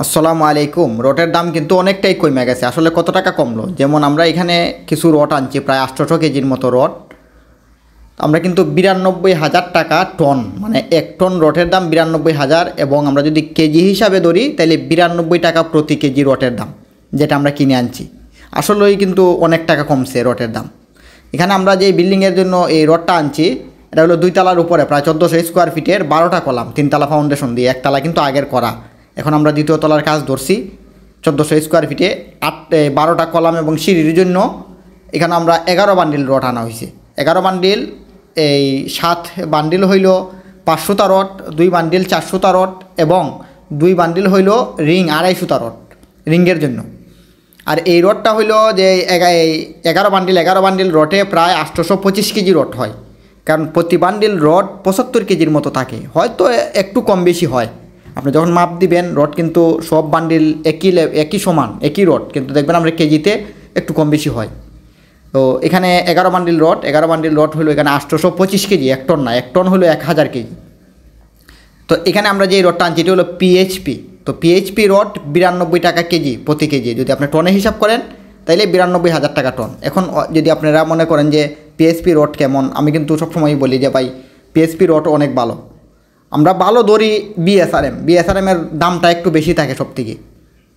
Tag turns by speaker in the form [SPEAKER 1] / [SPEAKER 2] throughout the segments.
[SPEAKER 1] আসসালামু আলাইকুম। রটের দাম কিন্তু অনেকটাই কমে গেছে। আসলে কত টাকা কমলো, যেমন আমরা এখানে কিছু রড আনছি প্রায় 800 কেজির মতো রড। আমরা কিন্তু 92,000 টাকা টন, মানে 1 টন রটের দাম 92,000, এবং আমরা যদি কেজি হিসাবে ধরি তাহলে 92 টাকা প্রতি কেজি রটের দাম, যেটা আমরা কিনে আনছি। আসলেই কিন্তু অনেক টাকা কমছে রটের দাম। এখানে আমরা যে বিল্ডিংয়ের জন্য এই রডটা আনছি, এটা হলো 2 তলার উপরে প্রায় 1400 স্কোয়ার ফিটের 12টা কলাম, 3 তলা ফাউন্ডেশন দিয়ে, 1 তলা কিন্তু আগের করা। এখন আমরা 2য় তলার কাজ ধরছি। 1400 স্কোয়ার ফিটে 12টা কলাম এবং সিঁড়ির জন্য এখানে আমরা 11 বান্ডিল রড আনা হয়েছে। 11 বান্ডিল, এই 7 বান্ডিল হইল 500 রড, 2 বান্ডিল 400 রড, এবং 2 বান্ডিল হইল রিং 250 রড রিংয়ের জন্য। আর এই রডটা হইল যে 11 বান্ডিল রডে প্রায় 825 কেজি রড হয়, কারণ প্রতি বান্ডিল রড 75 কেজির মতো থাকে, হয়তো একটু কম বেশি হয়। আপনি যখন মাপ দিবেন রড কিন্তু সব বান্ডিল একই সমান, একই রড, কিন্তু দেখবেন আমরা কেজিতে একটু কম বেশি হয়। তো এখানে 11 বান্ডিল রড হলো এখানে 825 কেজি, 1 টন না, 1 টন হলো 1000 কেজি। তো এখানে আমরা যে রডটা আনছি এটি হলো পিএইচপি। তো পিএইচপি রড 92 টাকা কেজি প্রতি কেজি, যদি আপনি টনে হিসাব করেন তাইলে 92,000 টাকা টন। এখন যদি আপনারা মনে করেন যে পিএইচপি রড কেমন, আমি কিন্তু সবসময়ই বলি যে ভাই পিএইচপি রড অনেক ভালো। আমরা ভালো ধরি বিএসআরএমের দামটা একটু বেশি থাকে সব থেকে,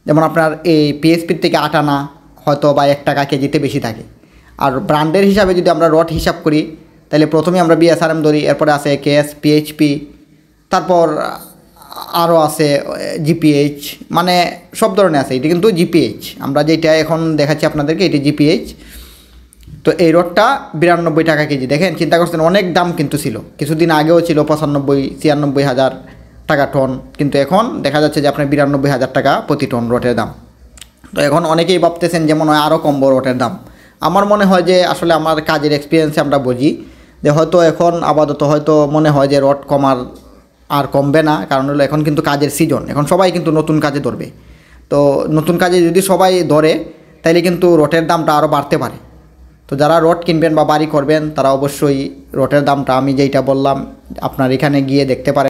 [SPEAKER 1] যেমন আপনার এই পিএইচপির থেকে 8 আনা হয়তো বা 1 টাকা কেজিতে বেশি থাকে। আর ব্র্যান্ডের হিসাবে যদি আমরা রড হিসাব করি তাহলে প্রথমে আমরা বিএসআরএম ধরি, এরপরে আছে কেএস, পিএইচপি, তারপর আরও আছে জিপিএইচ, মানে সব ধরনের আছে। এটি কিন্তু জিপিএইচ, আমরা যেটা এখন দেখাচ্ছি আপনাদেরকে এটি জিপিএইচ। তো এই রডটা 92 টাকা কেজি। দেখেন, চিন্তা করছেন, অনেক দাম কিন্তু ছিল, কিছুদিন আগেও ছিল 95-96 হাজার টাকা টন, কিন্তু এখন দেখা যাচ্ছে যে আপনার 92,000 টাকা প্রতি টন রটের দাম। তো এখন অনেকেই ভাবতেছেন যেমন হয় আরও কমবো রটের দাম। আমার মনে হয় যে আসলে আমার কাজের এক্সপিরিয়েন্সে আমরা বুঝি যে হয়তো এখন আপাতত হয়তো মনে হয় যে রড আর কমবে না, কারণ হলো এখন কিন্তু কাজের সিজন, এখন সবাই কিন্তু নতুন কাজে ধরবে। তো নতুন কাজে যদি সবাই ধরে তাইলে কিন্তু রটের দামটা আরও বাড়তে পারে। তো যারা রড কিনবেন বা বাড়ি করবেন তারা অবশ্যই রটের দামটা আমি যেইটা বললাম আপনার এখানে গিয়ে দেখতে পারেন।